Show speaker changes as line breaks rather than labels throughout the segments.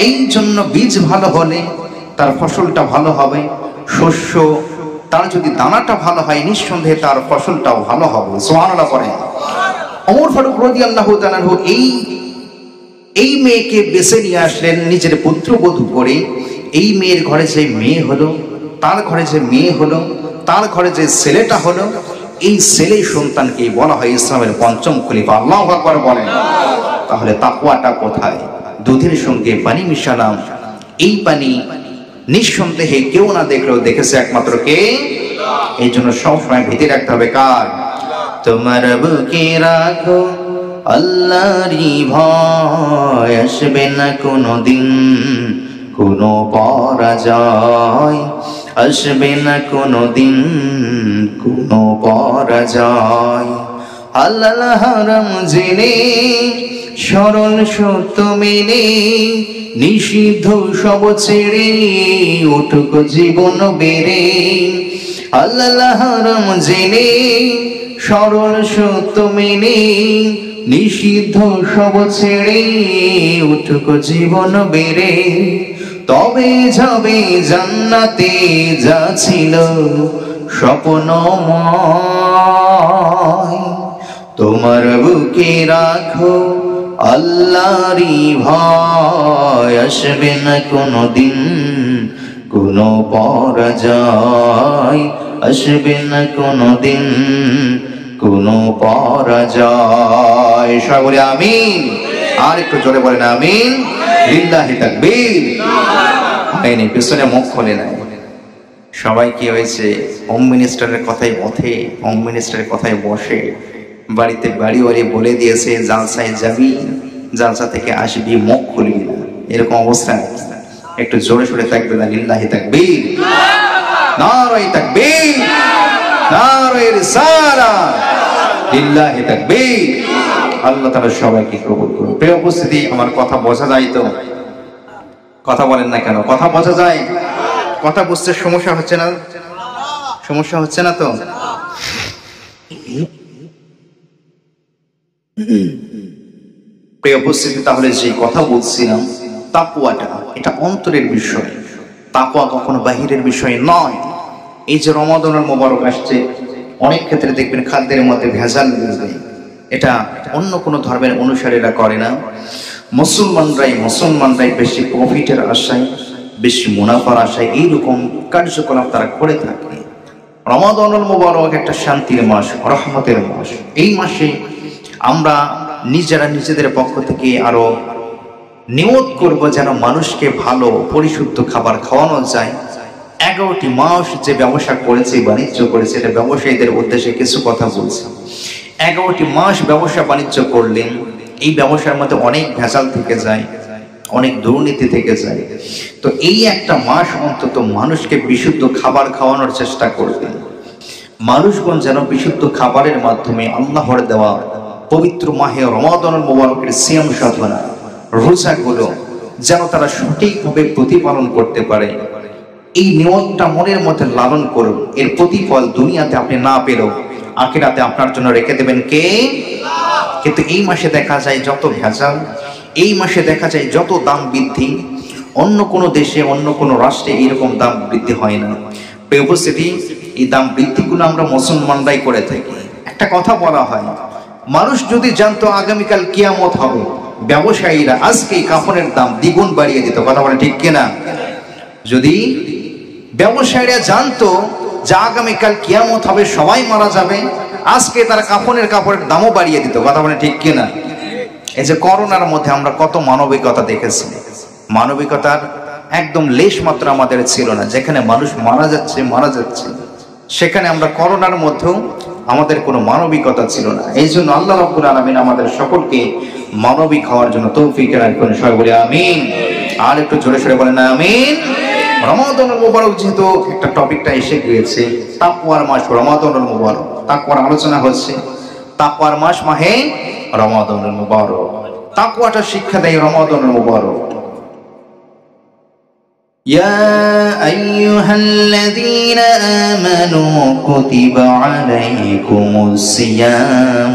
এই জন্য বীজ ভালো হলে তার ফসলটা ভালো হবে, শস্য তার যদি দানাটা ভালো হয় নিঃসন্দেহে তার ফসলটাও ভালো হবে। সুবহানাল্লাহ পড়েন। ওমর ফারুক রাদিয়াল্লাহু তাআলা এই মেয়েকে বেছে নিয়ে আসলেন নিজের পুত্রবধূ করে। এই মেয়ের ঘরে যে মেয়ে হলো, তার ঘরে যে মেয়ে হলো, তার ঘরে যে ছেলেটা হলো, এই ছেলে সন্তানকে বলা হয় ইসলামের পঞ্চম খলিফা। আল্লাহু আকবার বলেন। তাহলে তাকওয়াটা কোথায়? দুধের সঙ্গে পানি মিশালাম, এই পানি নিঃসন্দেহে কেউ না দেখলেও দেখেছে একমাত্র কে? এই জন্য সবসময় ভীতি রাখতে হবে কার? তোমার বুকে রাখো আল্লাহরই ভয়, আসবে না কোনোদিন কোনো পরাজয়, আসবে না কোনোদিন কোনো পরাজয়। হালাল হারাম জেনে সরল সত্য মেনে নিষিদ্ধ সব ছেড়ে উঠুক জীবন বেড়ে। হালাল হারাম জেনে সরল সত্য মেনে নিষিদ্ধ সব ছেড়ে উঠুক জীবন বেড়ে। তবে যাবে জান্নাতে যা ছিল স্বপ্নময়। তোমার বুকে রাখো আল্লাহরই ভয়, আসবে না কোনোদিন কোনো পরাজয়, আসবে না কোনোদিন কোনো পরাজয়। সবাই বলে আমিন। আর একটু জোরে বলেন আমিন। লিল্লাহি তাকবীর। আইনে পিছনে মুখ খোলে নাই। সবাই কি হয়েছে? হোম মিনিস্টারের কথাই ওঠে, হোম মিনিস্টারের কথাই বসে। বাড়িতে বাড়িওয়ালি বলে দিয়েছে জালসায় যাবি, জালসা থেকে আসবি, মুখ খুলবি না। এরকম অবস্থা একটু জোরে সোরে থাকবে না। লিল্লাহি তাকবীর, নারায়ে তাকবীর, নারায়ে রিসালাত, লিল্লাহি তাকবীর। আল্লাহ তাআলা সবাইকে কবুল করুন। প্রিয় উপস্থিতি, আমার কথা বোঝা যায় তো? কথা বলেন না কেন? কথা বোঝা যায়? কথা বুঝতে সমস্যা হচ্ছে না? সমস্যা হচ্ছে না তো? প্রিয় উপস্থিতি, তাহলে যে কথা বলছিলাম তাকওয়াটা, এটা অন্তরের বিষয়। তাকওয়া কখনো বাহিরের বিষয় নয়। এই যে রমাদানুল মুবারক আসছে, অনেক ক্ষেত্রে দেখবেন খাদ্যের মধ্যে ভেজাল মিলবে। এটা অন্য কোনো ধর্মের অনুসারীরা করে না। মুসলমানরাই বেশি প্রফিটের আশায়, বেশি মুনাফার আশায় এইরকম কার্যকলাপ তারা করে থাকে। রমাদানুল মুবারক একটা শান্তির মাস, রহমতের মাস। এই মাসে আমরা নিজেরা নিজেদের পক্ষ থেকে আরো নিয়ত করব যেন মানুষকে ভালো পরিশুদ্ধ খাবার খাওয়ানো যায়। 11টি মাস যে ব্যবসা করেছে, বাণিজ্য করেছে, এটা ব্যবসায়ীদের উদ্দেশ্যে কিছু কথা বলছে। 11টি মাস ব্যবসা বাণিজ্য করলেন, এই ব্যবসার মধ্যে অনেক ভেজাল থেকে যায়, অনেক দুর্নীতি থেকে যায়। তো এই একটা মাস অন্তত মানুষকে বিশুদ্ধ খাবার খাওয়ানোর চেষ্টা করবেন। মানুষগণ যেন বিশুদ্ধ খাবারের মাধ্যমে আল্লাহর দেওয়া পবিত্র মাহে রমাদানুল মুবারকের সিয়াম সাধনা, রোজাগুলো যেন তারা সঠিকভাবে প্রতিপালন করতে পারে। এই নিয়তটা মনের মধ্যে লালন করুন। এর প্রতিফল দুনিয়াতে আপনি না পেলেও আখিরাতে আপনার জন্য রেখে দেবেন কে? কিন্তু এই মাসে দেখা যায় যত ভেজাল, এই মাসে দেখা যায় যত দাম বৃদ্ধি। অন্য কোনো দেশে, অন্য কোনো রাষ্ট্রে এইরকম দাম বৃদ্ধি হয় না। প্রিয় উপস্থিতি, এই দাম বৃদ্ধিগুলো আমরা মুসলমানরাই করে থাকি। একটা কথা বলা হয়, মানুষ যদি জানতো আগামীকাল কিয়ামত হবে, ব্যবসায়ীরা আজকেই কাফনের দাম দ্বিগুণ বাড়িয়ে দিত। কথা বলে ঠিক কিনা? যদি ব্যবসায়ীরা জানতো যে আগামীকাল কিয়ামত হবে, সবাই মারা যাবে, আজকে তারা কাফনের কাপড়ের দামও বাড়িয়ে দিত। কথা বলে ঠিক কিনা? এই যে করোনার মধ্যে আমরা কত মানবিকতা দেখেছি। মানবিকতার একদম লেশ মাত্র আমাদের ছিল না। যেখানে মানুষ মারা যাচ্ছে সেখানে আমরা করোনার মধ্যেও আমাদের কোনো মানবিকতা ছিল না। এই জন্য আল্লাহ রাব্বুল আলামিন আমাদের সকলকে মানবিক হওয়ার জন্য তৌফিক দান করুন। সবাই বলি আমিন। আর একটু জোরে সোরে বলেন আমিন। রমাদানুল মুবারক যেহেতু একটা টপিকটা এসে গিয়েছে, তাকওয়ার মাস রমাদানুল মুবারক, তাকওয়ার আলোচনা হচ্ছে। তাকওয়ার মাস মাহে রমাদানুল মুবারক, তাকওয়াটা শিক্ষা দেয় রমাদানুল মুবারক। ইয়া আইয়ুহাল্লাযীনা আমানু কুতিবা আলাইকুমুস সিয়াম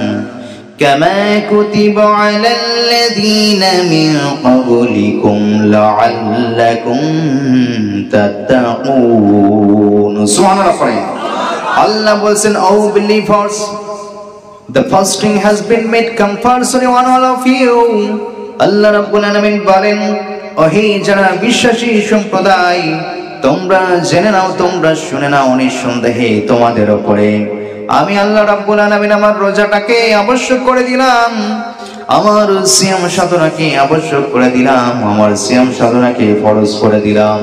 কামা কুতিবা আলাল্লাযীনা মিন ক্বাবলিকুম লাআল্লাকুম তাত্তাকুন। সুবহানাল্লাহ। Allah বলেন, O believers, the fasting has been made compulsory on all of you. আল্লাহ রাব্বুল আলামিন বলেন, ওহে যারা বিশ্বাসী সম্প্রদায়, তোমরা জেনে নাও, তোমরা শুনে নাও, নিঃসন্দেহে তোমাদের উপরে আমি আল্লাহ রাব্বুল আলামিন আমার রোজাটাকে আবশ্যক করে দিলাম, আমার সিয়াম সাধনাকে আবশ্যক করে দিলাম, আমার সিয়াম সাধনাকে ফরজ করে দিলাম।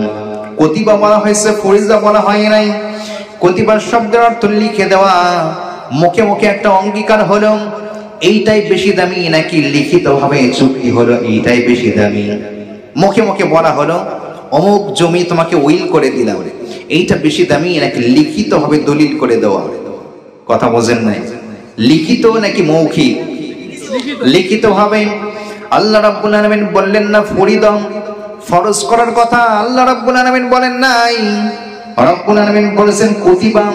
কতিবা বলা হয়েছে, ফরিজা বলা হয় নাই। কতিবার শব্দের অর্থ লিখে দেওয়া, মুখে মুখে একটা অঙ্গীকার হলো এইটাই বেশি দামি, নাকি লিখিত ভাবে চুক্তি হলো এইটাই বেশি দামি। মুখে মুখে বলা হলো অমুক জমি তোমাকে উইল করে দিলাম, এইটা বেশি দামি, নাকি লিখিত ভাবে দলিল করে দেওয়া। কথা বোঝেন নাই? লিখিত নাকি মৌখিক? লিখিত ভাবে। আল্লাহ রাব্বুল আলামিন বললেন না ফরিদম, ফরজ করার কথা আল্লাহ রাব্বুল আলামিন বলেন নাই। রব্বুল আলামিন বলেছেন কুতিবা,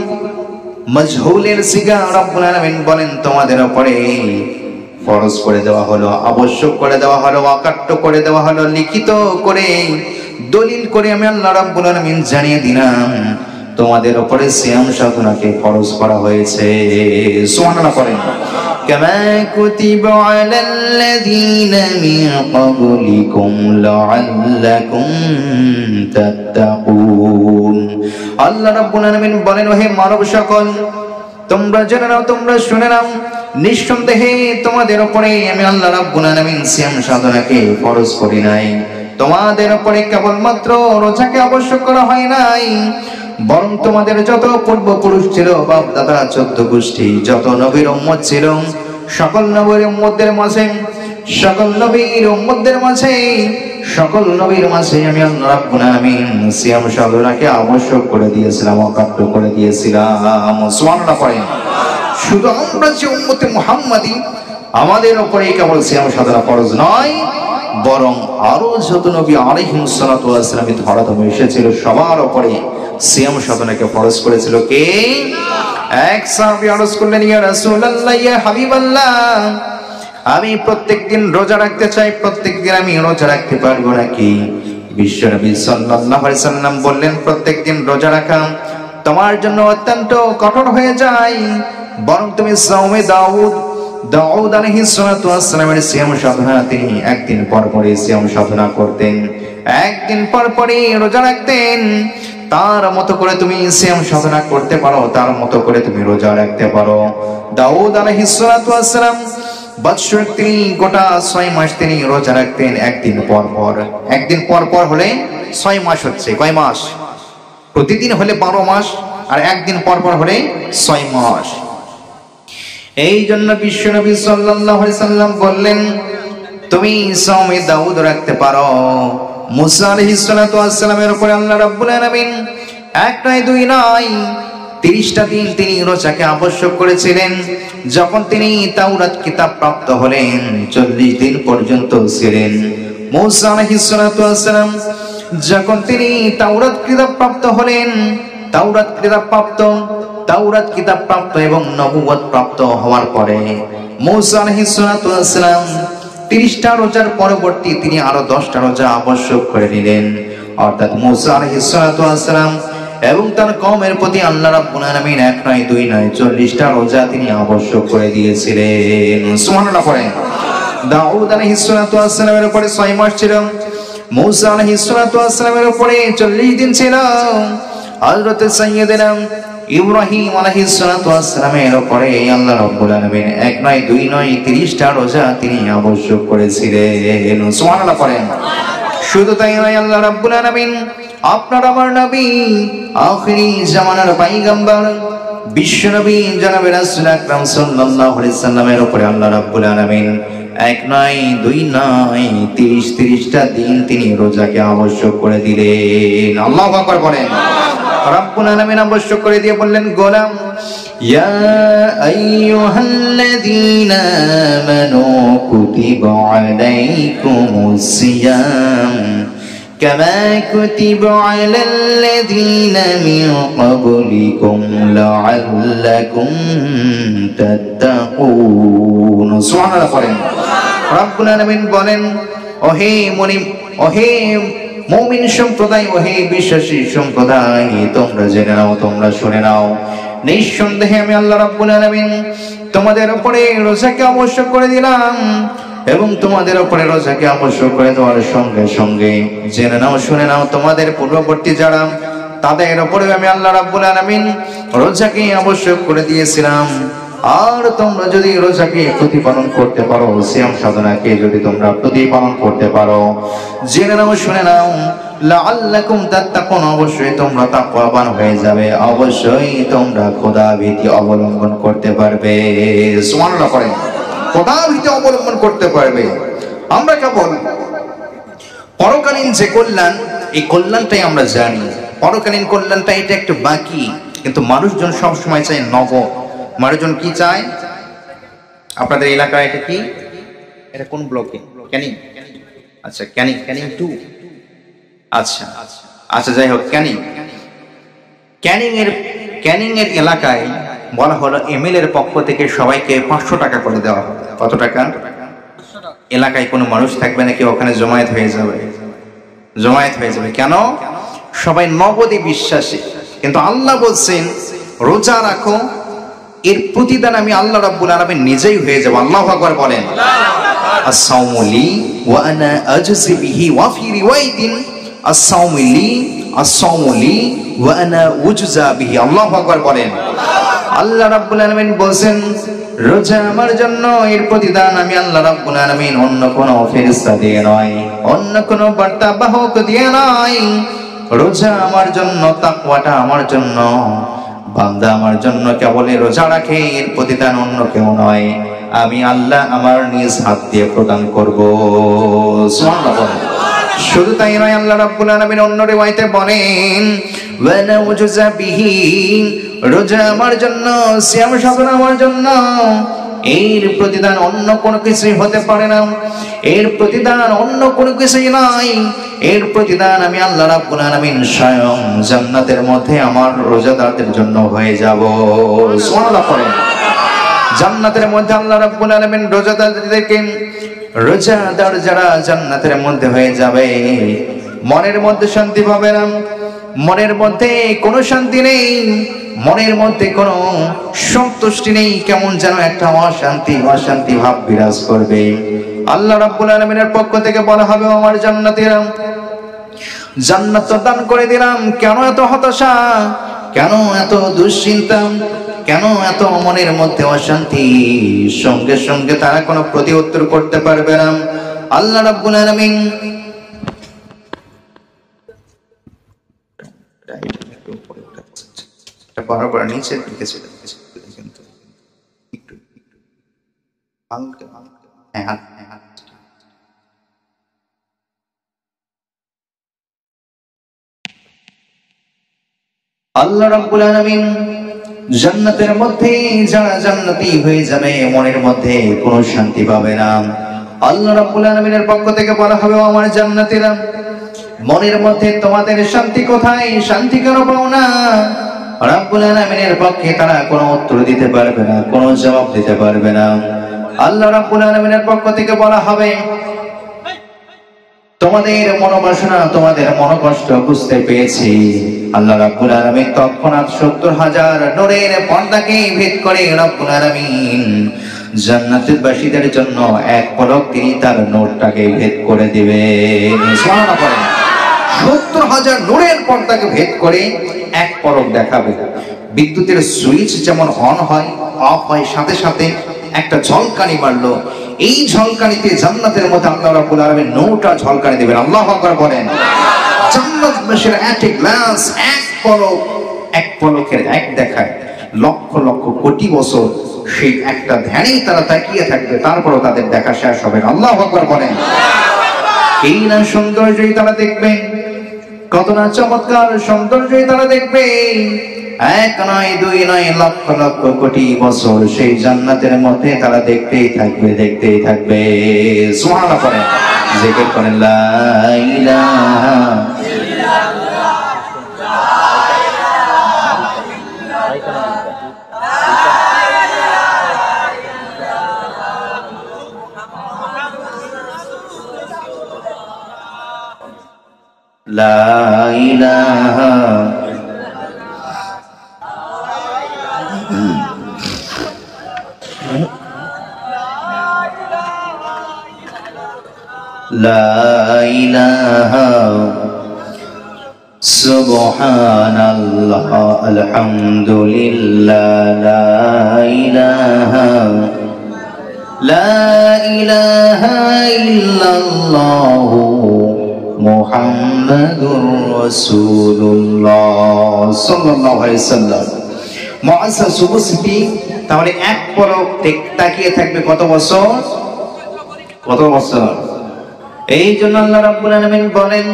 মাজহুলের সিগা। রব্বুল আলামিন বলেন তোমাদের উপরে ফরজ করে দেওয়া হলো, আবশ্যক করে দেওয়া হলো, অকাট্য করে দেওয়া হলো, লিখিত করে দলিল করে আমি আল্লাহ রাব্বুল আলামিন জানিয়ে দিলাম তোমাদের উপরে সিয়াম সাধনাকে ফরজ করা হয়েছে। সুবহানাল্লাহ করেন। কামা কুতিবা আলাল্লাযীনা মিন ক্বাবলিকুম লাআল্লাকুম তাত্তাকুন। আল্লাহ রাব্বুল আলামিন বলেন, ওহে মানব সকল, তোমরা জেনে নাও, তোমরা শুনে নাও, নিঃসন্দেহে তোমাদের উপরে আমি আল্লাহ রাব্বুল আলামিন সিয়াম সাধনাকে ফরজ করি নাই। তোমাদের উপরে কেবলমাত্র রোজাকে আবশ্যক করা হয় নাই, বরং তোমাদের যত পূর্বপুরুষ ছিল, বাপ দাদা 14 গোষ্ঠী, যত নবীর উম্মত ছিল, সকল নবীর উম্মতদের মাঝে, সকল নবীর উম্মতদের মাঝে, সকল নবীর মাঝে আমি আল্লাহ রাব্বুল আলামিন সিয়াম সাধনাকে আবশ্যক করে দিয়েছিলাম, অকাট্য করে দিয়েছিলাম। সুবহানাল্লাহ পড়েন। শুধু আমরা যে উম্মতে মুহাম্মাদি, আমাদের উপরে কেবল সিয়াম সাধনা ফরজ নয়, বরং আরো যত নবী আলাইহিস সালাতু ওয়াস সালাম ধরাধামে এসেছিল, সবার উপরে সিয়াম সাধনাকে ফরজ করেছিল কে? এক সাহাবী আরজ করলেন, ইয়া রাসূলুল্লাহ, ইয়া হাবিবাল্লাহ, আমি প্রত্যেকদিন রোজা রাখতে চাই, প্রত্যেকদিন আমি রোজা রাখতে পারবো নাকি? বিশ্বনবী সাল্লাল্লাহু আলাইহি সাল্লাম বললেন, প্রত্যেকদিন রোজা রাখা তোমার জন্য অত্যন্ত কঠোর হয়ে যায়, বরং তুমি সাওমে দাউদ আলাইহিস সালাতু ওয়াস সালামের সিয়াম সাধনা তিনি একদিন পর পরই সিয়াম সাধনা করতেন, একদিন পর পরই রোজা রাখতেন। তার মতো করে তুমি সিয়াম সাধনা করতে পারো, তার মতো করে তুমি রোজা রাখতে পারো। দাউদ আলাইহিস সালাতু ওয়াস সালাম বৎসর তিনি গোটা 6 মাস তিনি রোজা রাখতেন, একদিন পর পর। একদিন পর পর হলে 6 মাস হচ্ছে কয় মাস? প্রতিদিন হলে 12 মাস, আর একদিন পর পর হলে 6 মাস। এই জন্য বিশ্বনবী সাল্লাল্লাহু আলাইহি সাল্লাম বললেন, তুমি সাওমে দাউদ রাখতে পারো। মুসা আলাইহিস সালাতু ওয়াস সালামের উপরে আল্লাহ রাব্বুল আলামিন এক নয় দুই নয় 30টা দিন তিনি রোজাকে আবশ্যক করেছিলেন। যখন তিনি তাওরাত কিতাব প্রাপ্ত হলেন, 40 দিন পর্যন্ত ছিলেন। মুসা আলাইহিস সালাতু ওয়াস সালাম যখন তিনি তাওরাত কিতাব প্রাপ্ত হলেন, তাওরাত কিতাব প্রাপ্ত এবং নবুয়ত প্রাপ্ত হওয়ার পরে মুসা আলাইহিস সালাতু ওয়াস সালাম 30টা রোজার পরবর্তী তিনি আরো 10টা রোজা আবশ্যক করে নিলেন। অর্থাৎ মুসা আলাইহিস সালাতু ওয়াস সালাম এবং তার কওমের প্রতি আল্লাহ রাব্বুল আলামিন এক নয় দুই নয় 40টা রোজা তিনি আবশ্যক করে দিয়েছিলেন। সুবহানাল্লাহ পড়েন। দাউদ আলাইহিস সালাতু ওয়াস সালামের উপরে 6 মাস ছিল, মুসা আলাইহিস সালাতু ওয়াস সালামের উপরে 40 দিন ছিল। হযরত সাইয়্যিদনা ইব্রাহিম আলাইহিস সালাতু ওয়াস সালামের উপরে আল্লাহ রাব্বুল আলামিন এক নয় দুই নয় 30টা রোজা তিনি আবশ্যক করেছিলেন। সুবহানাল্লাহ পড়েন। শুধু তাই নয়, আল্লাহ রাব্বুল আলামিন আপনার আমার নবী, আখিরি জামানার পয়গম্বর বিশ্বনবী জনাবে রাসূল আকরাম সাল্লাল্লাহু আলাইহি সাল্লামের উপরে আল্লাহ রাব্বুল আলামিন এক নয় দুই নয় 30টা দিন তিনি রোজাকে আবশ্যক করে দিলেন। আল্লাহু আকবার বলেন। রাব্বুল আলামিন আবশ্যক করে দিয়ে বললেন, গোলাম ইয়া আইয়ুহাল্লাযীনা আমানু কুতিবা আলাইকুমুস সিয়াম কামা কুতিবা আলাল্লাযীনা মিন ক্বাবলিকুম লাআল্লাকুম তাত্তাকুন। সুবহানাল্লাহ পড়েন। রব্বুল আলামিন বলেন, ওহে মুমিন সম্প্রদায়, ওহে বিশ্বাসী সম্প্রদায়, তোমরা জেনে নাও, তোমরা শুনে নাও, নিঃসন্দেহে আমি আল্লাহ রাব্বুল আলামিন তোমাদের উপরে রোজাকে আবশ্যক করে দিলাম, এবং তোমাদের উপরে রোজাকে আবশ্যক করে দেওয়ার সঙ্গে সঙ্গে জেনে নাও, শুনে নাও, তোমাদের পূর্ববর্তী যারা তাদের উপরে আমি আল্লাহ রাব্বুল আলামিন রোজাকে আবশ্যক করে দিয়েছিলাম। আর তোমরা যদি রোজাকে প্রতিপালন করতে পারো, সিয়াম সাধনাকে যদি তোমরা প্রতিপালন করতে পারো, জেনে নাও, শুনে নাও, লাআল্লাকুম তাত্তাকুন, অবশ্যই তোমরা তাকওয়াবান হয়ে যাবে, অবশ্যই তোমরা খোদা ভীতি অবলম্বন করতে পারবে। সুবহানাল্লাহ পড়েন। খোদা ভীতি অবলম্বন করতে পারবে। আমরা কেবল পরকালীন যে কল্যাণ, এই কল্যাণটাই আমরা জানি। পরকালীন কল্যাণটা এটা একটু বাকি, কিন্তু মানুষজন সবসময় চায় নগদ। মানুষজন কি চায়? আপনাদের এলাকায় এটা কি, এটা কোন ব্লকে? ক্যানিং। আচ্ছা, ক্যানিং 2। আচ্ছা আচ্ছা, যাই হোক, ক্যানিং এর এলাকায় বলা হলো এমএলএ এর পক্ষ থেকে সবাইকে 500 টাকা করে দেওয়া হবে। কত টাকা? এলাকায় কোনো মানুষ থাকবে নাকি ওখানে জমায়েত হয়ে যাবে? জমায়েত হয়ে যাবে। কেন? সবাই নগদে বিশ্বাসী। কিন্তু আল্লাহ বলছেন রোজা রাখো, এর প্রতিদান আমি আল্লাহ রাব্বুল আলামিন নিজেই হয়ে যাব। আল্লাহু আকবার বলেন। আস-সাওমু লি ওয়া আনা আজজি বিহি, ওয়া ফি রিওয়ায়াতিন আস-সাওমু লি ওয়া আনা উজজা বিহি। আল্লাহু আকবার বলেন। আল্লাহ রাব্বুল আলামিন বলেন রোজা আমার জন্য, এর প্রতিদান আমি আল্লাহ রাব্বুল আলামিন অন্য কোনো ফেরেশতা দিয়ে নয়, অন্য কোনো বার্তাবাহক দিয়ে নয়। রোজা আমার জন্য, তাকওয়াটা আমার জন্য, বান্দা আমার জন্য কেবল রোজা রাখে, এর প্রতিদান অন্য কেউ নয়, আমি আল্লাহ আমার নিজ হাত দিয়ে প্রদান করব। সুবহানাল্লাহ। শুধু তাই নয়, আল্লাহ রাব্বুল আলামিন অন্য রিওয়ায়াতে বলেন ওয়া নাউজুজা বিহি, রোজা আমার জন্য, সিয়াম সাধনা আমার জন্য, এর প্রতিদান অন্য কোনো কিছুই হতে পারে না, এর প্রতিদান অন্য কোনো কিছুই নাই, এর প্রতিদান আমি আল্লাহ রাব্বুল আলামিন স্বয়ং জান্নাতের মধ্যে আমার রোজাদারদের জন্য হয়ে যাব। সুবহানাল্লাহ পড়েন। জান্নাতের মধ্যে আল্লাহ রাব্বুল আলামিন রোজাদারদেরকে, রোজাদার যারা জান্নাতের মধ্যে হয়ে যাবে, মনের মধ্যে শান্তি পাবে না, মনের মধ্যে কোনো শান্তি নেই, মনের মধ্যে কোনো সন্তুষ্টি নেই, কেমন যেন একটা অশান্তি ভাব বিরাজ করবে। আল্লাহ রাব্বুল আলামিনের পক্ষ থেকে বলা হবে আমার জান্নাতীরা, জান্নাত দান করে দিলাম, কেন এত হতাশা, কেন এত দুশ্চিন্তা, কেন এত মনের মধ্যে অশান্তি? সঙ্গে সঙ্গে তারা কোনো প্রতি উত্তর করতে পারবে না। আল্লাহ রাব্বুল আলামিন বারবার নিচের দিকে চলে গেছে, কিন্তু একটু হালকা আল্লাহ রাব্বুল আলামিন জান্নাতের মধ্যে যারা জান্নাতি হয়ে যাবে, মনের মধ্যে কোনো শান্তি পাবে না। আল্লাহ রাব্বুল আলামিনের পক্ষ থেকে বলা হবে আমার জান্নাতীরা, মনের মধ্যে তোমাদের শান্তি কোথায়, শান্তি কেন পাও না? রাব্বুল আলামিনের পক্ষে তারা কোনো উত্তর দিতে পারবে না, কোনো জবাব দিতে পারবে না। আল্লাহ রাব্বুল আলামিনের পক্ষ থেকে বলা হবে তোমাদের মনোবাসনা, তোমাদের মনোকষ্ট বুঝতে পেরেছি। আল্লাহ রাব্বুল আলামিন তৎক্ষণাৎ 70,000 নূরের পর্দাকে ভেদ করে রাব্বুল আলামিন জান্নাতের বাসীদের জন্য এক পলক তিনি তার নূরটাকে ভেদ করে দিবেন। সুবহানাল্লাহ পড়েন। 70,000 নূরের পর্দাকে ভেদ করে এক পলক দেখাবে। বিদ্যুতের সুইচ যেমন অন হয় অফ হয়, সাথে সাথে একটা ঝলকানি মারলো, এই ঝলকানিতে জান্নাতের মধ্যে আল্লাহ রাব্বুল আলামিন নূরটা ঝলকানি দিবেন। আল্লাহু আকবার বলেন। জান্নাতবাসীরা এক গ্লাস, এক পলকের এক দেখায় লক্ষ লক্ষ কোটি বছর সেই একটা ধ্যানেই তারা তাকিয়ে থাকবে, তারপরও তাদের দেখা শেষ হবে না। আল্লাহু আকবার বলেন। এই না সৌন্দর্যই তারা দেখবে, কত না চমৎকার সৌন্দর্যই তারা দেখবে। এক নয়, দুই নয়, লক্ষ লক্ষ কোটি বছর সেই জান্নাতের মধ্যে তারা দেখতেই থাকবে। সুবহানাল্লাহ পড়েন, জিকির করেন লা ইলাহা ইল্লাল্লাহ। লা ইলাহা লা ইলাহা সুবহানাল্লাহ আলহামদুলিল্লাহ লা ইলাহা ইল্লাল্লাহু মুহাম্মাদুর রাসূলুল্লাহ সাল্লাল্লাহু আলাইহি ওয়াসাল্লাম। মুআজ্জাজ উপস্থিতি, তাহলে এক পলক তাকিয়ে থাকবে কত বছর? কত বছর? এই জন্য আল্লাহ রাব্বুল আলামিন বলেন,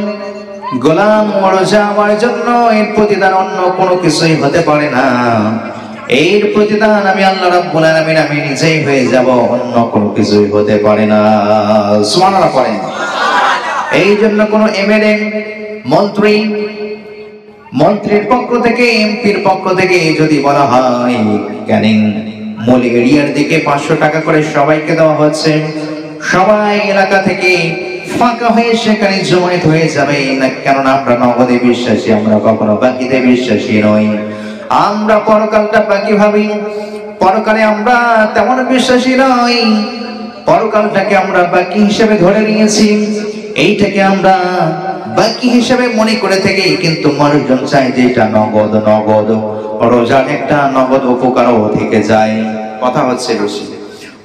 গোলাম রোজা আমার জন্য, এর প্রতিদান অন্য কোনো কিছুই হতে পারে না। এর প্রতিদান আমি আল্লাহ রাব্বুল আলামিন আমি নিজেই হয়ে যাব, অন্য কোনো কিছুই হতে পারে না। সুবহানাল্লাহ পড়েন। এই জন্য কোন এমএলএ মন্ত্রীর পক্ষ থেকে, এমপির পক্ষ থেকে যদি বলা হয় ক্যানিং মূল এরিয়ার দিকে 500 টাকা করে সবাইকে দেওয়া হচ্ছে, সবাই এলাকা থেকে ফাঁকা হয়ে সেখানে জমায়েত হয়ে যাবে না, কেননা আমরা নগদে বিশ্বাসী, আমরা কখনো বাকিতে বিশ্বাসী নই। আমরা পরকালটা বাকি ভাবি, পরকালে আমরা তেমন বিশ্বাসী নই। পরকালটাকে আমরা বাকি হিসেবে ধরে নিয়েছি, এইটাকে আমরা বাকি হিসেবে মনে করে থেকে, কিন্তু মানুষজন চায় যে এটা নগদ। রোজার একটা নগদ উপকারও থেকে যায়। কথা হচ্ছে বেশি,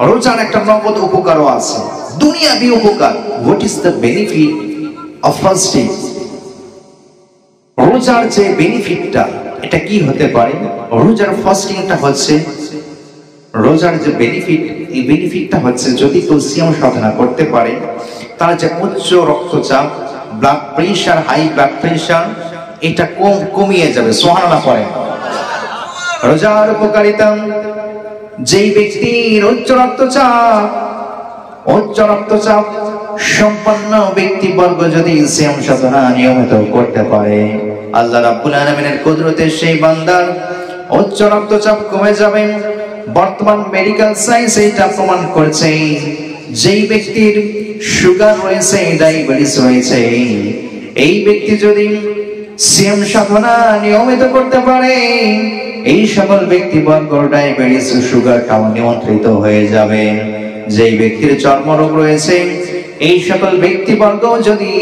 রোজার একটা নগদ উপকারও আছে, দুনিয়াবি উপকার। What is the benefit of fasting? রোজার যে বেনিফিটটা, এটা কি হতে পারে? রোজার ফাস্টিংটা হচ্ছে, রোজার যে বেনিফিট, এই বেনিফিটটা হচ্ছে যদি কেউ সিয়াম সাধনা করতে পারে, তার যে উচ্চ রক্তচাপ, blood pressure, high blood pressure, এটা কমিয়ে যাবে। সুবহানাল্লাহ পড়েন। রোজার উপকারিতা, যেই ব্যক্তির উচ্চ রক্তচাপ সম্পন্ন ব্যক্তিবর্গ যদি সিয়াম সাধনা নিয়মিত করতে পারে, আল্লাহ রাব্বুল আলামিনের কুদরতে সেই বান্দার উচ্চ রক্তচাপ কমে যাবে। বর্তমান মেডিকেল সায়েন্স এটা প্রমাণ করেছে, যেই ব্যক্তির সুগার রয়েছে, ডায়াবেটিস রয়েছে, এই ব্যক্তি যদি সিয়াম সাধনা নিয়মিত করতে পারে, এই সকল ব্যক্তিবর্গ ডায়াবেটিস, সুগারটাও নিয়ন্ত্রিত হয়ে যাবে। যেই ব্যক্তির চর্মরোগ রয়েছে, এই সকল ব্যক্তিবর্গ যদি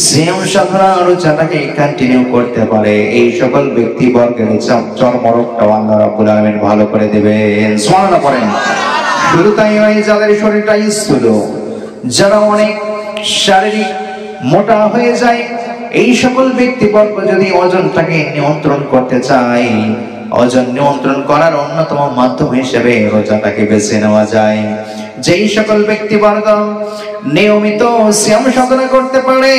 সিয়াম সাধনা রোজাটাকে কন্টিনিউ করতে পারে, এই সকল ব্যক্তিবর্গের চর্মরোগটাও আল্লাহ রাব্বুল আলামিন ভালো করে দেবেন। সুবহানাল্লাহ পড়েন। শুধু তাই নয়, যাদের শরীরটা স্থূল, যারা অনেক শারীরিক মোটা হয়ে যায়, এই সকল ব্যক্তিবর্গ যদি ওজনটাকে নিয়ন্ত্রণ করতে চায়, ওজন নিয়ন্ত্রণ করার অন্যতম মাধ্যম হিসেবে রোজাটাকে বেছে নেওয়া যায়। যেই সকল ব্যক্তিবর্গ নিয়মিত সিয়াম সাধনা করতে পারে,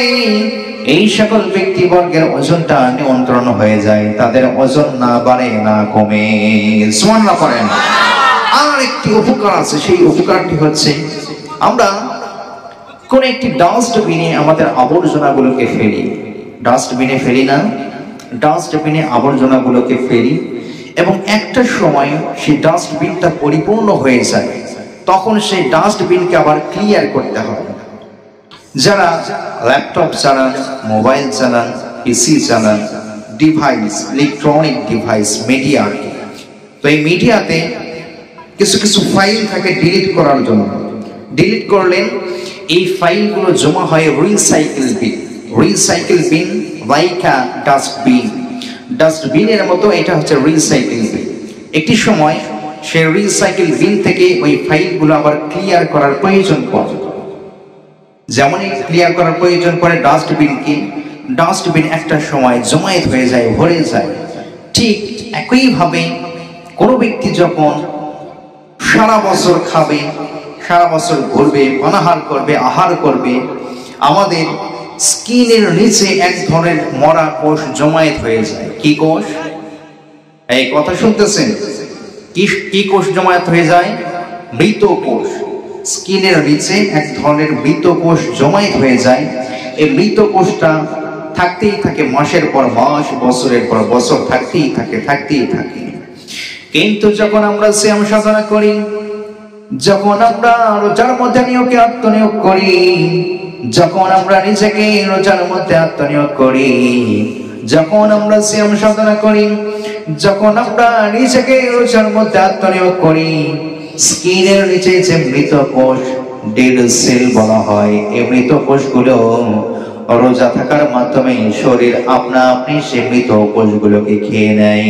এই সকল ব্যক্তিবর্গের ওজনটা নিয়ন্ত্রণ হয়ে যায়, তাদের ওজন না বাড়ে না কমে। সুবহানাল্লাহ পড়েন। আর একটি উপকার আছে, সেই উপকারটি হচ্ছে, আমরা কোন একটি ডাস্টবিনে আমাদের আবর্জনাগুলোকে ফেলি, ডাস্টবিনে ফেলি না, ডাস্টবিনে আবর্জনাগুলোকে ফেলি, এবং একটা সময় সেই ডাস্টবিনটা পরিপূর্ণ হয়ে যায়, তখন সেই ডাস্টবিনকে আবার ক্লিয়ার করতে হবে। যারা ল্যাপটপ চালান, মোবাইল চালান, পিসি চালান, ডিভাইস, ইলেকট্রনিক ডিভাইস, মিডিয়া, তো এই মিডিয়াতে কিছু ফাইল থাকে ডিলিট করার জন্য। ডিলিট করলেন, এই ফাইলগুলো জমা হয় রিসাইকেল বিন লাইকা ডাস্টবিনের মতো, এটা হচ্ছে রিসাইকেল বিন। একটি সময় সেই রিসাইকেল বিন থেকে ওই ফাইলগুলো আবার ক্লিয়ার করার প্রয়োজন পড়ে। যেমন ক্লিয়ার করার প্রয়োজন পড়ে ডাস্টবিনকে, ডাস্টবিন একটা সময় জমায়েত হয়ে যায়, ভরে যায়। ঠিক একইভাবে কোনো ব্যক্তি যখন সারা বছর খাবে, সারা বছর ঘুরবে, অনাহার করবে, আহার করবে, আমাদের স্কিনের নিচে এক ধরনের মরা কোষ জমায়েত হয়ে যায়। কি কোষ? এই কথা শুনতেছেন? কি কোষ জমায়েত হয়ে যায়? মৃত কোষ। স্কিনের নিচে এক ধরনের মৃত কোষ জমায়েত হয়ে যায়। এই মৃত কোষটা থাকতেই থাকে, মাসের পর মাস, বছরের পর বছর থাকতেই থাকে। কিন্তু যখন আমরা সিয়াম সাধনা করি, যখন আমরা রোজার মধ্যে নিয়োগে আত্মনিয়োগ করি, যখন আমরা নিজেকে রোজার মধ্যে আত্মনিয়োগ করি, যখন আমরা সিয়াম সাধনা করি, যখন আমরা নিজেকে রোজার মধ্যে আত্মনিয়োগ করি, স্কিনের নিচে যে মৃত কোষ, ডেড সেল বলা হয়, এই মৃত কোষগুলো রোজা থাকার মাধ্যমে শরীর আপনা আপনি সে মৃত কোষগুলোকে খেয়ে নেয়।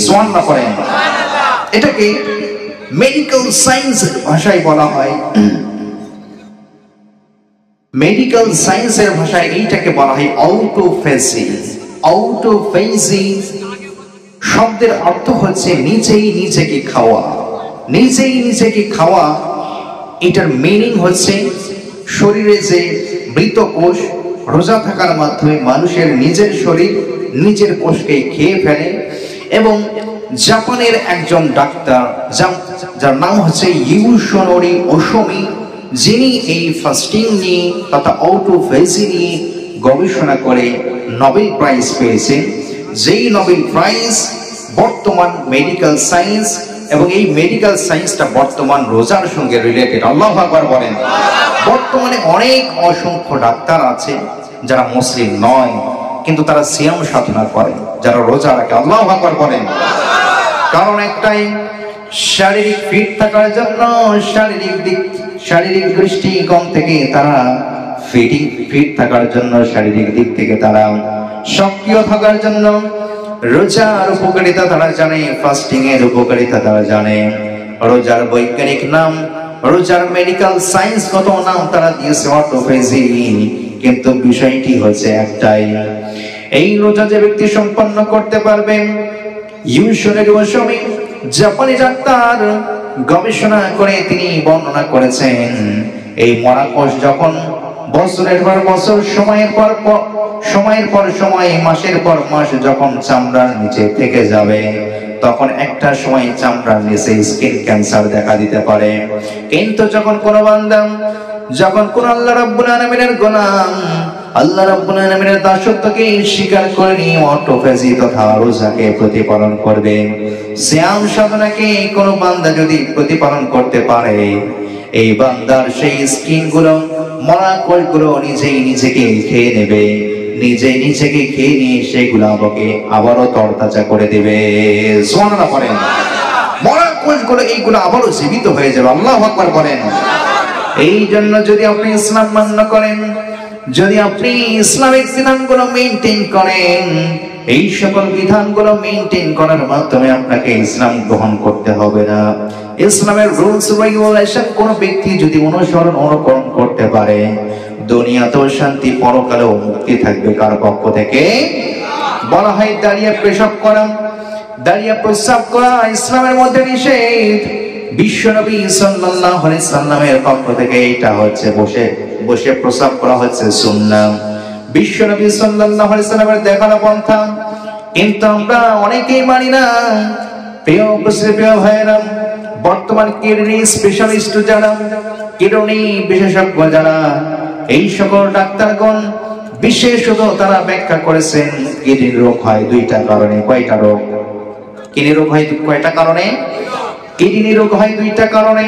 সুবহানাল্লাহ পড়েন। এটাকে মেডিকেল সায়েন্সের ভাষায় বলা হয়, মেডিকেল সায়েন্সের ভাষায় এইটাকে বলা হয় অটোফেজি। অটোফেজি শব্দের অর্থ হচ্ছে নিজেই নিজেকে খাওয়া। নিজেই নিজেকে খাওয়া, এটার মিনিং হচ্ছে শরীরে যে মৃত কোষ রোজা থাকার মাধ্যমে মানুষের নিজের শরীর নিজের কোষকে খেয়ে ফেলে। এবং জাপানের একজন ডাক্তার, যার নাম হচ্ছে ইউশিনোরি ওশোমি, যিনি এই ফাস্টিং নিয়ে তথা অটোফেজি নিয়ে গবেষণা করে নোবেল প্রাইজ পেয়েছেন। যেই নোবেল প্রাইজ বর্তমান মেডিকেল সায়েন্স, এবং এই মেডিকেল সায়েন্সটা বর্তমান রোজার সঙ্গে রিলেটেড। আল্লাহু আকবার বলেন। বর্তমানে অনেক অসংখ্য ডাক্তার আছে যারা মুসলিম নয়, কিন্তু তারা সিয়াম সাধনা করে, যারা রোজা রাখে। আল্লাহু আকবার বলেন। কারণ একটাই, শারীরিক ফিট থাকার জন্য, শারীরিক দৃষ্টিকোণ থেকে তারা ফিট থাকার জন্য, শারীরিক দিক থেকে তারা সক্রিয় থাকার জন্য রোজার উপকারিতা তারা জানে, ফাস্টিং এর উপকারিতা তারা জানে। রোজার বৈজ্ঞানিক নাম, রোজার মেডিকেল সায়েন্সগত নাম তারা দিয়েছে অটোফেজি। কিন্তু বিষয়টি হচ্ছে একটাই, এই রোজা যে ব্যক্তি সম্পন্ন করতে পারবেন, ইউশিনোরি ওশোমি জাপানি ডাক্তার গবেষণা করে তিনি বর্ণনা করেছেন, এই মরা কোষ যখন বছরের পর বছর, সময়ের পর সময়, মাসের পর মাস যখন চামড়ার নিচে থেকে যাবে, তখন একটা সময় চামড়ার নিচে স্কিন ক্যান্সার দেখা দিতে পারে। কিন্তু যখন কোন বান্দা, যখন কোন আল্লাহ রাব্বুল আলামিনের গোলাম আল্লাহ রাব্বুল আলামিনের দাসত্বকে স্বীকার করে নিয়ে অটোফেজি তথা রোজাকে প্রতিপালন করবে, সিয়াম সাধনাকে কোন বান্দা যদি প্রতিপালন করতে পারে, এই বান্দার সেই স্কিন গুলো, মরা কোষগুলো নিজেই নিজেকে খেয়ে নেবে, নিজেই নিজেকে খেয়ে নিয়ে সেগুলো আমাকে আবারও তরতাজা করে দেবে। সুবহানাল্লাহ বলেন। মরা কোষগুলো এইগুলো আবারও জীবিত হয়ে যাবে। আল্লাহু আকবার বলেন। এই জন্য যদি আপনি ইসলাম মান্য করেন, যদি আপনি ইসলামিক বিধানগুলো মেইনটেইন করেন, এই সকল বিধানগুলো মেইনটেইন করার মাধ্যমে আপনাকে ইসলাম গ্রহণ করতে হবে না। ইসলামের রুলস রেগুলেশন কোন ব্যক্তি যদি অনুকরণ করতে পারে, দুনিয়াতেও শান্তি, পরকালেও মুক্তি থাকবে। কার পক্ষ থেকে? বলা হয় দাঁড়িয়ে পেশাব করা, দাঁড়িয়ে প্রস্রাব করা ইসলামের মধ্যে নিষেধ। বিশ্বনবী সাল্লাল্লাহু আলাইহি সাল্লামের পক্ষ থেকে এটা হচ্ছে বসে প্রস্রাব করা হচ্ছে সুন্নাহ। বিশ্বনবী সাল্লাল্লাহু আলাইহি সাল্লামের দেখানো পন্থা, কিন্তু আমরা অনেকেই মানি না। প্রিয় ভাইয়েরা, বর্তমান কিডনি স্পেশালিস্ট যারা, কিডনি বিশেষজ্ঞ যারা, এই সকল ডাক্তারগণ বিশেষত তারা ব্যাখ্যা করেছেন কিডনি রোগ হয় দুইটা কারণে। কয়টা রোগ? কিডনি রোগ হয় কয়টা কারণে? কিডনি রোগ হয় দুইটা কারণে।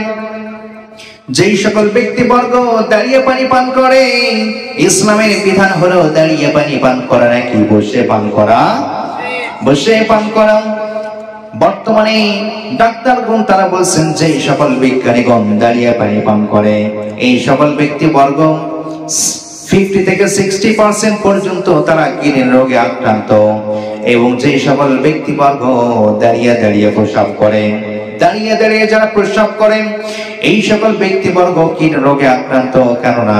যেই সকল ব্যক্তিবর্গ দাঁড়িয়ে পানি পান করে, ইসলামের বিধান হলো দাঁড়িয়ে পানি পান করা নাকি বসে পান করা? বসে পান করা। বর্তমানে ডাক্তারগণ তারা বলছেন যে সকল বিজ্ঞানীগণ দাঁড়িয়ে পানি পান করে, এই সকল ব্যক্তিবর্গ 50 থেকে 60% পর্যন্ত তারা কিডনি রোগে আক্রান্ত। এবং যে সকল ব্যক্তিবর্গ দাঁড়িয়ে দাঁড়িয়ে প্রস্রাব করে, দাঁড়িয়ে দাঁড়িয়ে যারা প্রস্রাব করেন, এই সকল ব্যক্তিবর্গ কিডনি রোগে আক্রান্ত। কেননা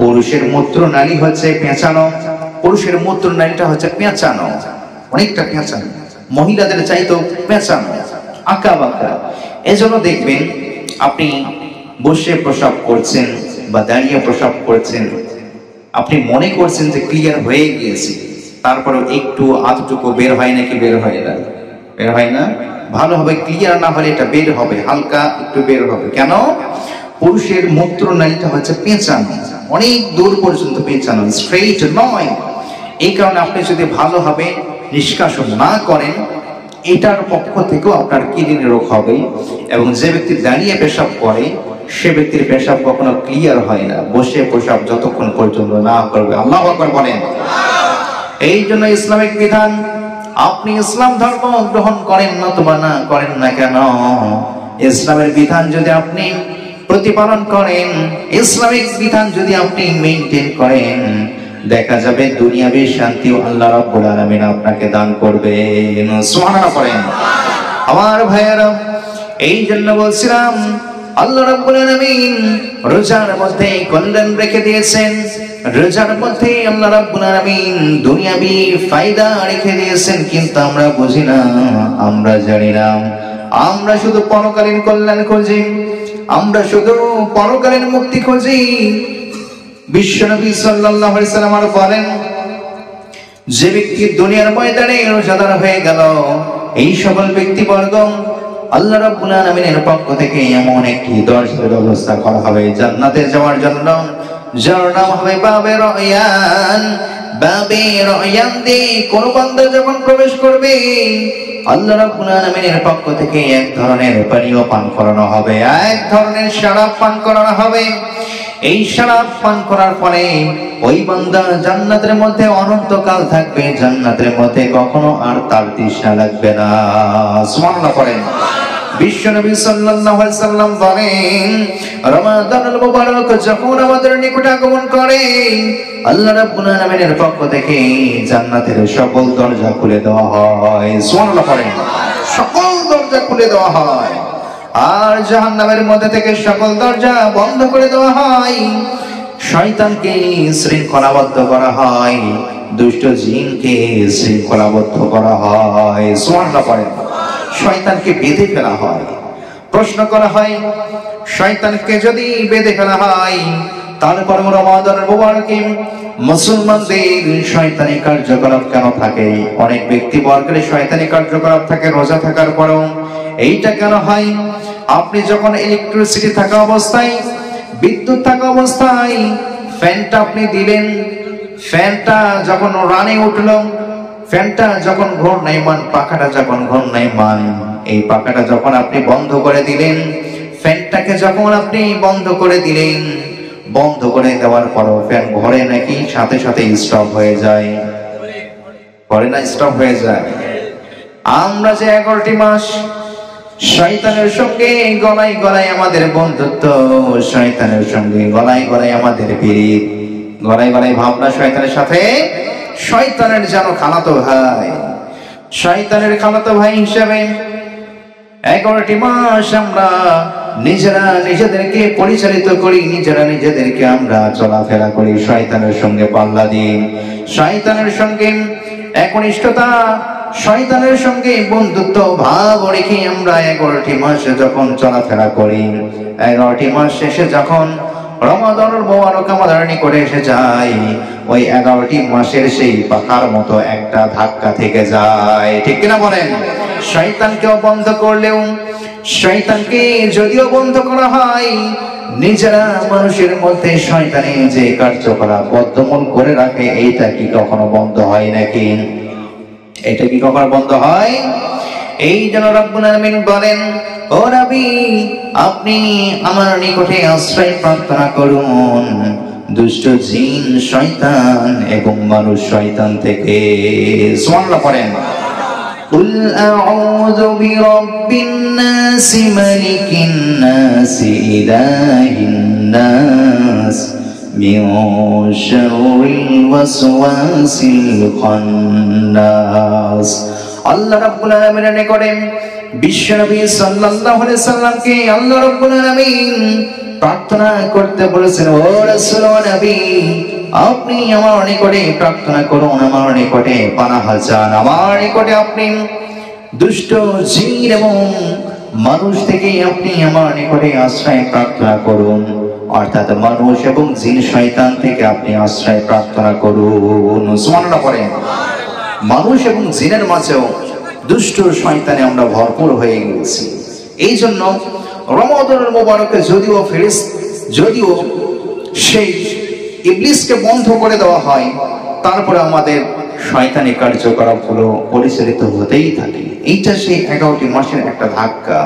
পুরুষের মূত্রনালী হচ্ছে পেঁচানো, পুরুষের মূত্রনালীটা হচ্ছে পেঁচানো, অনেকটা পেঁচানো, মহিলাদের চাইতেও পেঁচানো, আঁকা বাঁকা। এজন্য দেখবেন আপনি বসে প্রস্রাব করছেন বা দাঁড়িয়ে প্রস্রাব করছেন, আপনি মনে করছেন যে ক্লিয়ার হয়ে গিয়েছে, তারপরেও একটু আধটুকু বের হয় নাকি বের হয় না? বের হয় না। ভালোভাবে ক্লিয়ার না হলে এটা বের হবে, হালকা একটু বের হবে। কেন? পুরুষের মূত্রনালীটা হচ্ছে পেঁচানো, অনেক দূর পর্যন্ত পেঁচানো, স্ট্রেইট নয়। এই কারণে আপনি যদি ভালোভাবে নিষ্কাশন না করেন, এটার পক্ষ থেকেও আপনার কিডনি রোগ হবে। এবং যে ব্যক্তি দাঁড়িয়ে পেশাব করে সে ব্যক্তির পেশাব কখনো ক্লিয়ার হয় না, বসে পেশাব যতক্ষণ পর্যন্ত না করবে। আল্লাহু আকবার বলেন। এই জন্য ইসলামিক বিধান, আপনি ইসলাম ধর্ম গ্রহণ করেন নতুবা না করেন না কেন, ইসলামের বিধান যদি আপনি প্রতিপালন করেন, ইসলামিক বিধান যদি আপনি মেইনটেইন করেন, দেখা যাবে দুনিয়াবী শান্তিও আল্লাহ রাব্বুল আলামিন আপনাকে দান করবেন। সুবহানাল্লাহ পড়েন। আমার ভাইয়েরা, এই জন্য বলছিলাম আল্লাহ রাব্বুল আলামিন রোজার মধ্যে কল্যাণ রেখে দিয়েছেন, রোজার মধ্যে আল্লাহ রাব্বুল আলামিন দুনিয়াবী ফায়দা রেখে দিয়েছেন, কিন্তু আমরা বুঝি না, আমরা জানি না। আমরা শুধু পরকালীন কল্যাণ খুঁজি, আমরা শুধু পরকালীন মুক্তি খুঁজি। বিশ্বনবী সাল্লাল্লাহু আলাইহি ওয়াসাল্লাম বলেন, যে ব্যক্তি দুনিয়ার ময়দানে রোজাদার হয়ে গেল, এই সকল ব্যক্তিবর্গ আল্লাহ রাব্বুল আলামিনের পক্ষ থেকে এমন একটি দরজার ব্যবস্থা করা হবে জান্নাতে যাওয়ার জন্য, যার নাম হবে বাবে রায়ান। বাবে রায়ান দিয়ে কোন বান্দা যখন প্রবেশ করবে, আল্লাহ রাব্বুল আলামিনের পক্ষ থেকে এক ধরনের পানীয় পান করানো হবে, এক ধরনের শরাব পান করানো হবে। এই শরাব পান করার পরে ওই বান্দা জান্নাতের মধ্যে অনন্তকাল থাকবে, জান্নাতের মধ্যে কখনো আর তার তৃষ্ণা লাগবে না। সুবহানাল্লাহ পড়েন। বিশ্বনবী সাল্লাল্লাহু আলাইহি ওয়াসাল্লাম বলেন, রমাদানুল মুবারক যখন আমাদের নিকটে আগমন করে, আল্লাহ রাব্বুল আলামিনের পক্ষ থেকে জান্নাতের সকল দরজা খুলে দেওয়া হয়। সুবহানাল্লাহ পড়েন। সকল দরজা খুলে দেওয়া হয়, আর জাহান্নামের মধ্যে থেকে সকল দরজা বন্ধ করে দেওয়া হয়। শয়তানকে শৃঙ্খলাবদ্ধ করা হয়, দুষ্ট জিনকে শৃঙ্খলাবদ্ধ করা হয়। সুবহানাল্লাহ পড়েন। শয়তানকে বেঁধে ফেলা হয়। প্রশ্ন করা হয়, শয়তানকে যদি বেঁধে ফেলা হয়, তারপর রমাদানের মুবারকে মুসলমানদের শয়তানি কার্যকলাপ কেন থাকে? অনেক ব্যক্তি বর্গের শয়তানি কার্যকলাপ থাকে রোজা থাকার পরেও। এইটা কেন হয়? আপনি যখন ইলেকট্রিসিটি থাকা অবস্থায়, বিদ্যুৎ থাকা অবস্থায় ফ্যানটা আপনি দিলেন, ফ্যানটা যখন রানে উঠলো, ফ্যানটা যখন ঘূর্ণায়মান, পাখাটা যখন ঘূর্ণায়মান, এই পাখাটা যখন আপনি বন্ধ করে দিলেন, ফ্যানটাকে যখন আপনি বন্ধ করে দিলেন, বন্ধ করে দেওয়ার পরও ফ্যান ঘরে নাকি সাথে সাথে স্টপ হয়ে যায়? ঘরে না স্টপ হয়ে যায়? আমরা যে 11টি মাস শয়তানের সঙ্গে গলায় গলায় আমাদের বন্ধুত্ব, শয়তানের সঙ্গে গলায় গলায় আমাদের পিরিত, গলায় গলায় ভাবনা শয়তানের সাথে, শয়তানের যেন খালাতো ভাই, শয়তানের খালাতো ভাই হিসাবে 11টি মাস আমরা নিজেরা নিজেদেরকে পরিচালিত করি, নিজেরা নিজেদেরকে আমরা চলাফেরা করি শয়তানের সঙ্গে পাল্লা দিয়ে, শয়তানের সঙ্গে একনিষ্ঠতা, শয়তানের সঙ্গে বন্ধুত্ব ভাব রেখে আমরা 11টি মাস যখন চলাফেরা করি, 11টি মাস শেষে যখন রমাদানুল মুবারক আমাদের নিকটে এসে যায়, ওই 11টি মাসের সেই পাখার মতো একটা ধাক্কা থেকে যায়। ঠিক কিনা বলেন? শয়তানকেও বন্ধ করলেও, শয়তানকে যদিও বন্ধ করা হয়, নিজেরা মানুষের মধ্যে শয়তানি যে কার্যকলাপ বদ্ধমূল করে রাখে, এইটা কি কখনো বন্ধ হয় নাকি? এটা কি কখনো বন্ধ হয়? এই জন্য রব্বুল আলামিন বলেন, ও নবী, আপনি আমার নিকটে আশ্রয় প্রার্থনা করুন দুষ্ট জিন শয়তান এবং মানুষ শয়তান থেকে। সুবহানাল্লাহ পড়েন। কুল আউযু বিরাব্বিন নাস মালিকিন নাস ইলাহিন নাস মিন শাররিল ওয়াসওয়াসিল খান্নাস। আল্লাহ রাব্বুল আলামিনের নিকটে বিশ্বনবী সাল্লাল্লাহু আলাইহি সাল্লামকে আল্লাহ রাব্বুল আলামিন প্রার্থনা করতে বলেছেন, ও রাসূল ও নবী, আপনি আমার নিকটে প্রার্থনা করুন, আমার নিকটে পানাহ চান, আমার নিকটে আপনি দুষ্ট জিন এবং মানুষ থেকে আপনি আমার নিকটে আশ্রয় প্রার্থনা করুন, অর্থাৎ মানুষ এবং জিন শয়তান থেকে আপনি আশ্রয় প্রার্থনা করুন। সুবহানাল্লাহ পড়েন। মানুষ এবং জিনের মাঝেও দুষ্ট শয়তানে আমরা ভরপুর হয়ে গেছি। এই জন্য রমাদানুল মুবারকে যদিও সেই ইবলিসকে বন্ধ করে দেওয়া হয়, তারপরে আমাদের শয়তানি কার্যকলাপগুলো পরিচালিত হতেই থাকে। এইটা সেই 11টি মাসের একটা ধাক্কা।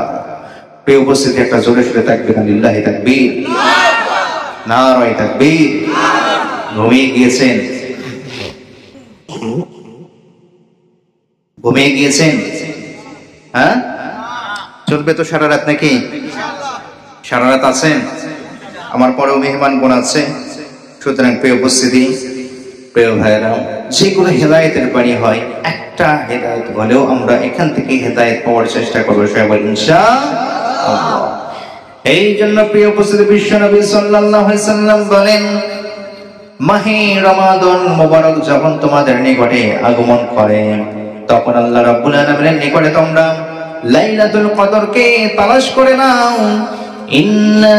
প্রিয় উপস্থিতি, একটা জোরে সোরে তাকবীর, লিল্লাহি তাকবীর, নারায়ে তাকবীর। ঘুমিয়ে গিয়েছেন? ঘুমিয়ে গিয়েছেন? হ্যাঁ, চলবে তো সারা রাত নাকি? সারা রাত আছেন? আমার পরেও মেহমান বোন আছে। সুতরাং প্রিয় উপস্থিতি, প্রিয় ভাইরা, যেগুলো হেদায়েতের বাণী হয়, একটা হেদায়েত হলেও আমরা এখান থেকে হেদায়েত পাওয়ার চেষ্টা করবো সবাই ইনশাআল্লাহ। এই জন্য প্রিয় উপস্থিতি, বিশ্বনবী সাল্লাল্লাহু আলাইহি সাল্লাম বলেন, মাহে রমাদান মোবারক যখন তোমাদের নিকটে আগমন করে, তখন আল্লাহ রাব্বুল আলামিনের নিকটে তোমরা লাইলাতুল কদরকে তালাশ করে নাও। ইন্না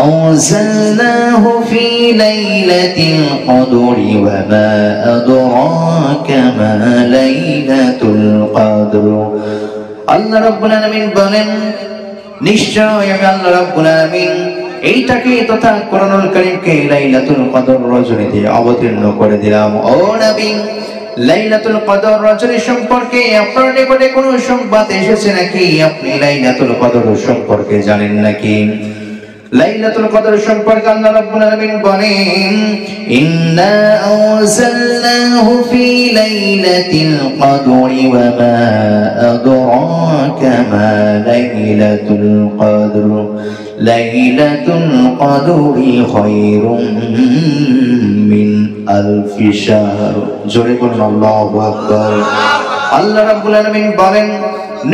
আনজালনাহু ফি লাইলাতিল কদরি ওয়া মা আদরাকা মা লাইলাতুল কদর। আল্লাহ রাব্বুল আলামিন বলেন, নিশ্চয় আমি আল্লাহ রাব্বুল আলামিন এইটাকে তথা কোরআনুল কারীমকে লাইলাতুল কদর রজনীতে অবতীর্ণ করে দিলাম। ও নবী, লাইলাতুল কদর রজনী সম্পর্কে আপনার নিকটে কোনো সংবাদ এসেছে নাকি? আপনি লাইলাতুল কদর সম্পর্কে জানেন নাকি? লাইলাতুল কদর সম্পর্কে আল্লাহ রাব্বুল আলামিন বলেন, ইন্না আনজালনাহু ফি লাইলাতিল কদরি ওয়া মা আদরাকা মা লাইলাতুল কদর লাইলাতুল কদরি খায়রুম মিন আলফি শাহর। জোরে বলুন আল্লাহু আকবার। আল্লাহ রাব্বুল আলামিন বলেন,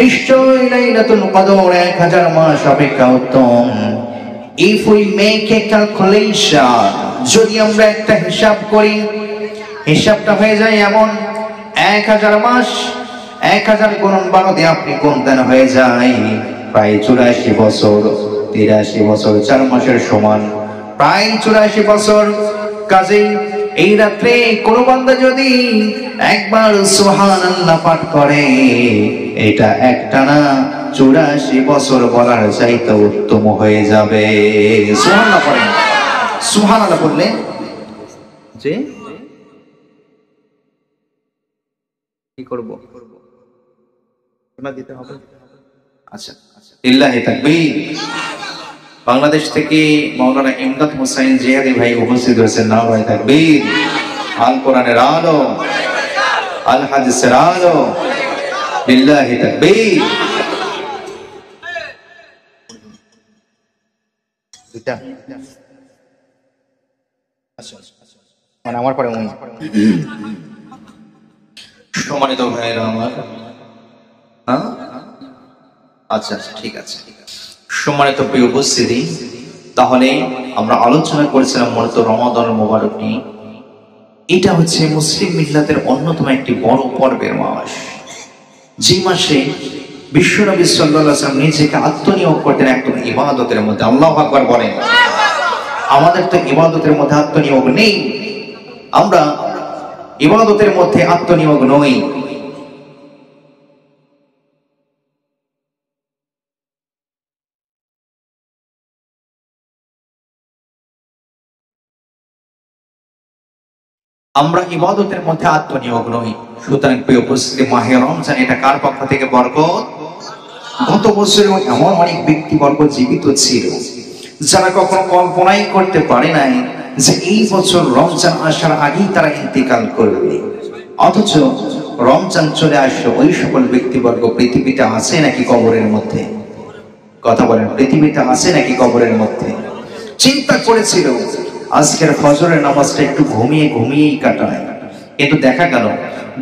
নিশ্চয় লাইলাতুল কদর 1000 মাস অপেক্ষা উত্তম। If we make a calculation, যদি আমরা একটা হিসাব করি, হিসাবটা হয়ে যায় এমন, 1000 মাস 1000 গুণন 12 দিয়ে আপনি গুণ দেন, হয়ে যায় প্রায় 84 বছর। 83 বছর 4 মাসের সমান প্রায় 84 বছর। কাজেই এই রাত্রে কোন বান্দা যদি একবার সুবহানাল্লাহ পাঠ করে, এটা একটানা 84 বছর বলার চাইতে উত্তম হয়ে যাবে। সুবহানাল্লাহ পড়েন। সুবহানাল্লাহ বললে যে কি করব? শোনা দিতে হবে। আচ্ছা, লিল্লাহি তাকবীর। বাংলাদেশ থেকে মাওলানা ইমদাদ হোসেন জিহাদি ভাই উপস্থিত হয়েছেন। নারায়ে তাকবীর। আল কোরআনের আলো, আল হাদিসের আলো, লিল্লাহি তাকবীর। মানে আমার পরে সম্মানিত ভাইয়েরা আমার, হ্যাঁ আচ্ছা আচ্ছা ঠিক আছে। সম্মানিত প্রিয় উপস্থিতি, তাহলে আমরা আলোচনা করেছিলাম মূলত রমাদান মোবারক নিয়ে। এটা হচ্ছে মুসলিম মিল্লাতের অন্যতম একটি বড় পর্বের মাস, যে মাসে বিশ্বনবী সাল্লাল্লাহু আলাইহি ওয়াসাল্লাম নিজেকে আত্মনিয়োগ করতেন একদম ইবাদতের মধ্যে। আল্লাহু আকবার বলেন। আমাদের তো ইবাদতের মধ্যে আত্মনিয়োগ নেই, আমরা ইবাদতের মধ্যে আত্মনিয়োগ নই। আমরা ইবাদতের মধ্যে আত্মনিয়োগ নই। সুতরাং প্রিয় উপস্থিতি, মাহে রমজান এটা কার পক্ষ থেকে বরকত? গত বছর এমন অনেক ব্যক্তিবর্গ জীবিত ছিল যারা কখনো কল্পনাই করতে পারে নাই যে এই বছর রমজান আসার আগেই তারা ইন্তেকাল করবে। অথচ রমজান চলে আসলো, ওই সকল ব্যক্তিবর্গ পৃথিবীতে আছে নাকি কবরের মধ্যে? কথা বলেন, পৃথিবীতে আছে নাকি কবরের মধ্যে? চিন্তা করেছিল আজকের ফজরের নামাজটা একটু ঘুমিয়েই কাটায়, কিন্তু দেখা গেল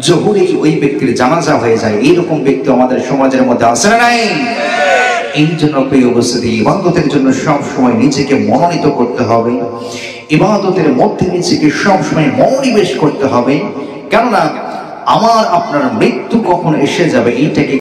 জোহরে ওই ব্যক্তির জানাজা হয়ে যায়। এইরকম ব্যক্তি আমাদের সমাজের মধ্যে আছে না নাই? এই জন্য প্রিয় উপস্থিতি, ইবাদতের জন্য সব সময় নিজেকে মনোনীত করতে হবে, ইবাদতের মধ্যে নিজেকে সব সময় মনোনিবেশ করতে হবে। কেননা আমার আপনার মৃত্যু কখন এসে যাবে এইটাকে